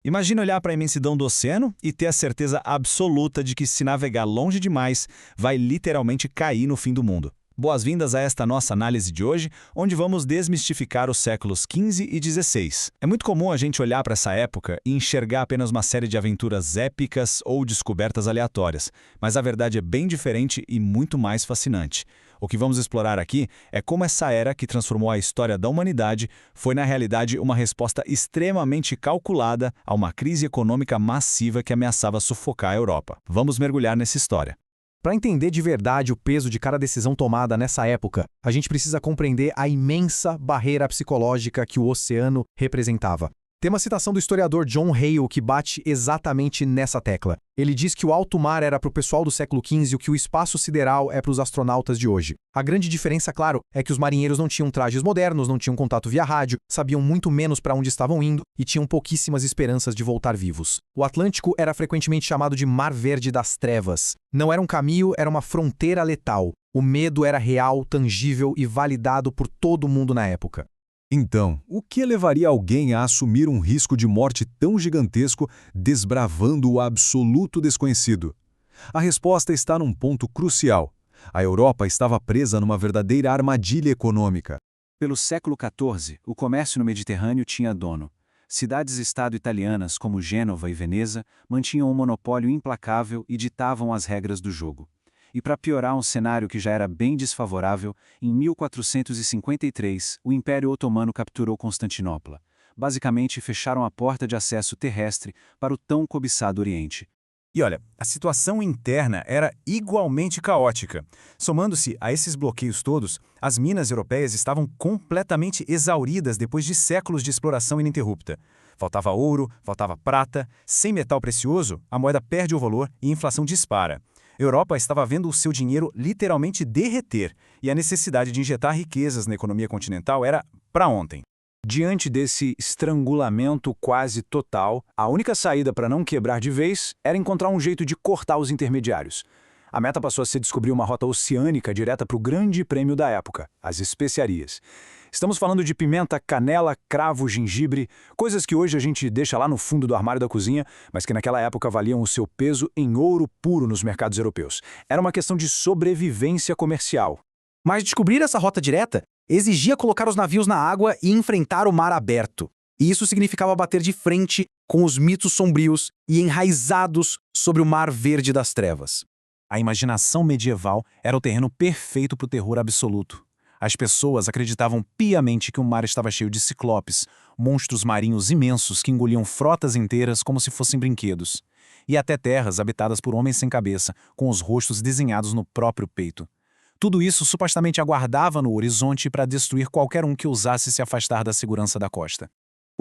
Imagina olhar para a imensidão do oceano e ter a certeza absoluta de que se navegar longe demais, vai literalmente cair no fim do mundo. Boas-vindas a esta nossa análise de hoje, onde vamos desmistificar os séculos XV e XVI. É muito comum a gente olhar para essa época e enxergar apenas uma série de aventuras épicas ou descobertas aleatórias, mas a verdade é bem diferente e muito mais fascinante. O que vamos explorar aqui é como essa era que transformou a história da humanidade foi, na realidade, uma resposta extremamente calculada a uma crise econômica massiva que ameaçava sufocar a Europa. Vamos mergulhar nessa história. Para entender de verdade o peso de cada decisão tomada nessa época, a gente precisa compreender a imensa barreira psicológica que o oceano representava. Tem uma citação do historiador John Hale que bate exatamente nessa tecla. Ele diz que o alto mar era para o pessoal do século XV o que o espaço sideral é para os astronautas de hoje. A grande diferença, claro, é que os marinheiros não tinham trajes modernos, não tinham contato via rádio, sabiam muito menos para onde estavam indo e tinham pouquíssimas esperanças de voltar vivos. O Atlântico era frequentemente chamado de Mar Verde das Trevas. Não era um caminho, era uma fronteira letal. O medo era real, tangível e validado por todo mundo na época. Então, o que levaria alguém a assumir um risco de morte tão gigantesco, desbravando o absoluto desconhecido? A resposta está num ponto crucial. A Europa estava presa numa verdadeira armadilha econômica. Pelo século XIV, o comércio no Mediterrâneo tinha dono. Cidades-estado italianas como Gênova e Veneza mantinham um monopólio implacável e ditavam as regras do jogo. E para piorar um cenário que já era bem desfavorável, em 1453, o Império Otomano capturou Constantinopla. Basicamente, fecharam a porta de acesso terrestre para o tão cobiçado Oriente. E olha, a situação interna era igualmente caótica. Somando-se a esses bloqueios todos, as minas europeias estavam completamente exauridas depois de séculos de exploração ininterrupta. Faltava ouro, faltava prata, sem metal precioso, a moeda perde o valor e a inflação dispara. A Europa estava vendo o seu dinheiro literalmente derreter, e a necessidade de injetar riquezas na economia continental era para ontem. Diante desse estrangulamento quase total, a única saída para não quebrar de vez era encontrar um jeito de cortar os intermediários. A meta passou a ser descobrir uma rota oceânica direta para o grande prêmio da época, as especiarias. Estamos falando de pimenta, canela, cravo, gengibre, coisas que hoje a gente deixa lá no fundo do armário da cozinha, mas que naquela época valiam o seu peso em ouro puro nos mercados europeus. Era uma questão de sobrevivência comercial. Mas descobrir essa rota direta exigia colocar os navios na água e enfrentar o mar aberto. E isso significava bater de frente com os mitos sombrios e enraizados sobre o Mar Verde das Trevas. A imaginação medieval era o terreno perfeito para o terror absoluto. As pessoas acreditavam piamente que o mar estava cheio de ciclopes, monstros marinhos imensos que engoliam frotas inteiras como se fossem brinquedos, e até terras habitadas por homens sem cabeça, com os rostos desenhados no próprio peito. Tudo isso supostamente aguardava no horizonte para destruir qualquer um que ousasse se afastar da segurança da costa.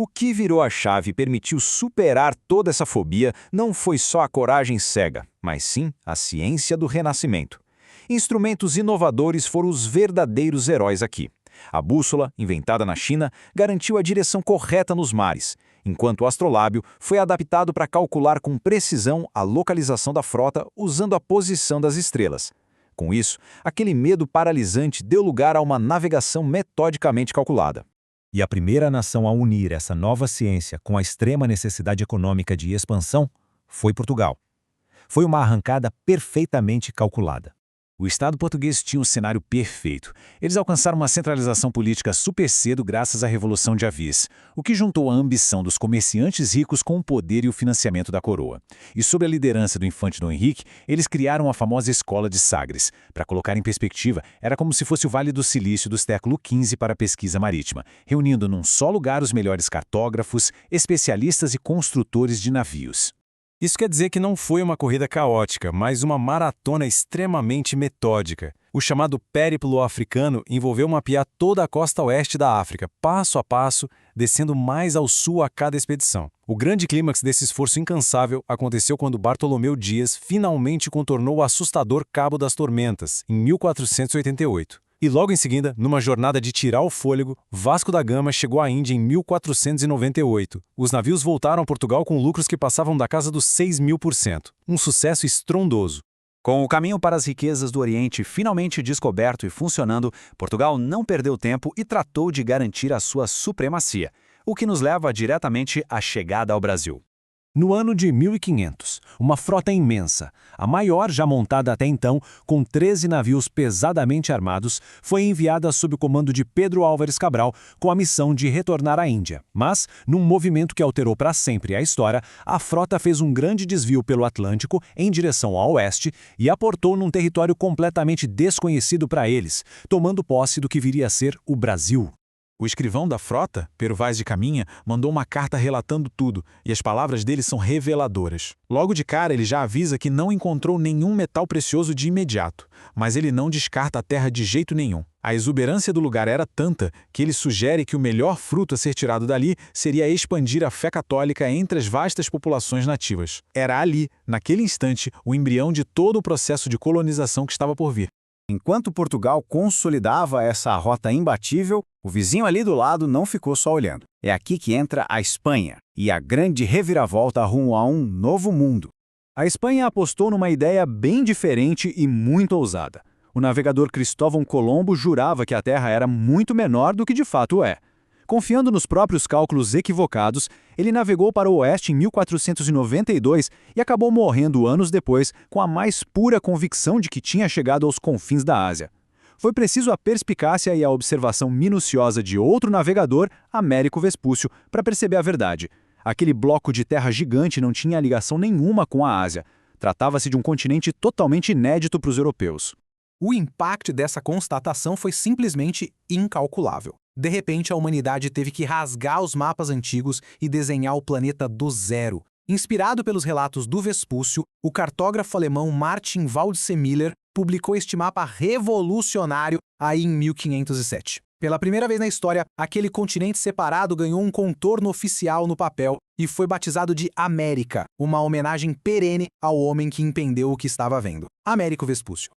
O que virou a chave e permitiu superar toda essa fobia não foi só a coragem cega, mas sim a ciência do renascimento. Instrumentos inovadores foram os verdadeiros heróis aqui. A bússola, inventada na China, garantiu a direção correta nos mares, enquanto o astrolábio foi adaptado para calcular com precisão a localização da frota usando a posição das estrelas. Com isso, aquele medo paralisante deu lugar a uma navegação metodicamente calculada. E a primeira nação a unir essa nova ciência com a extrema necessidade econômica de expansão foi Portugal. Foi uma arrancada perfeitamente calculada. O Estado português tinha um cenário perfeito. Eles alcançaram uma centralização política super cedo graças à Revolução de Avis, o que juntou a ambição dos comerciantes ricos com o poder e o financiamento da coroa. E sob a liderança do infante Dom Henrique, eles criaram a famosa Escola de Sagres. Para colocar em perspectiva, era como se fosse o Vale do Silício do século XV para a pesquisa marítima, reunindo num só lugar os melhores cartógrafos, especialistas e construtores de navios. Isso quer dizer que não foi uma corrida caótica, mas uma maratona extremamente metódica. O chamado Périplo Africano envolveu mapear toda a costa oeste da África, passo a passo, descendo mais ao sul a cada expedição. O grande clímax desse esforço incansável aconteceu quando Bartolomeu Dias finalmente contornou o assustador Cabo das Tormentas, em 1488. E logo em seguida, numa jornada de tirar o fôlego, Vasco da Gama chegou à Índia em 1498. Os navios voltaram a Portugal com lucros que passavam da casa dos 6.000%. Um sucesso estrondoso. Com o caminho para as riquezas do Oriente finalmente descoberto e funcionando, Portugal não perdeu tempo e tratou de garantir a sua supremacia, o que nos leva diretamente à chegada ao Brasil. No ano de 1500, uma frota imensa, a maior já montada até então, com 13 navios pesadamente armados, foi enviada sob o comando de Pedro Álvares Cabral com a missão de retornar à Índia. Mas, num movimento que alterou para sempre a história, a frota fez um grande desvio pelo Atlântico em direção ao oeste e aportou num território completamente desconhecido para eles, tomando posse do que viria a ser o Brasil. O escrivão da frota, Pero Vaz de Caminha, mandou uma carta relatando tudo, e as palavras dele são reveladoras. Logo de cara, ele já avisa que não encontrou nenhum metal precioso de imediato, mas ele não descarta a terra de jeito nenhum. A exuberância do lugar era tanta que ele sugere que o melhor fruto a ser tirado dali seria expandir a fé católica entre as vastas populações nativas. Era ali, naquele instante, o embrião de todo o processo de colonização que estava por vir. Enquanto Portugal consolidava essa rota imbatível, o vizinho ali do lado não ficou só olhando. É aqui que entra a Espanha e a grande reviravolta rumo a um novo mundo. A Espanha apostou numa ideia bem diferente e muito ousada. O navegador Cristóvão Colombo jurava que a Terra era muito menor do que de fato é. Confiando nos próprios cálculos equivocados, ele navegou para o oeste em 1492 e acabou morrendo anos depois com a mais pura convicção de que tinha chegado aos confins da Ásia. Foi preciso a perspicácia e a observação minuciosa de outro navegador, Américo Vespúcio, para perceber a verdade. Aquele bloco de terra gigante não tinha ligação nenhuma com a Ásia. Tratava-se de um continente totalmente inédito para os europeus. O impacto dessa constatação foi simplesmente incalculável. De repente, a humanidade teve que rasgar os mapas antigos e desenhar o planeta do zero. Inspirado pelos relatos do Vespúcio, o cartógrafo alemão Martin Waldseemüller publicou este mapa revolucionário aí em 1507. Pela primeira vez na história, aquele continente separado ganhou um contorno oficial no papel e foi batizado de América, uma homenagem perene ao homem que entendeu o que estava vendo. Américo Vespúcio.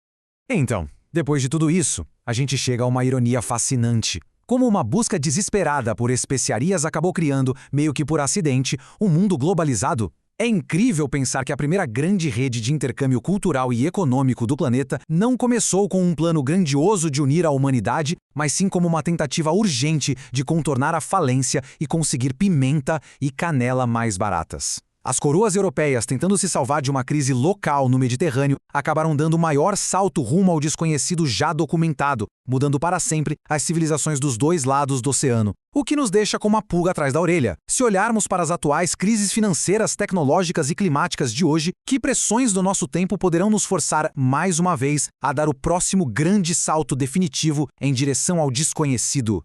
Então, depois de tudo isso, a gente chega a uma ironia fascinante. Como uma busca desesperada por especiarias acabou criando, meio que por acidente, um mundo globalizado. É incrível pensar que a primeira grande rede de intercâmbio cultural e econômico do planeta não começou com um plano grandioso de unir a humanidade, mas sim como uma tentativa urgente de contornar a falência e conseguir pimenta e canela mais baratas. As coroas europeias, tentando se salvar de uma crise local no Mediterrâneo, acabaram dando o maior salto rumo ao desconhecido já documentado, mudando para sempre as civilizações dos dois lados do oceano, o que nos deixa com uma pulga atrás da orelha. Se olharmos para as atuais crises financeiras, tecnológicas e climáticas de hoje, que pressões do nosso tempo poderão nos forçar, mais uma vez, a dar o próximo grande salto definitivo em direção ao desconhecido?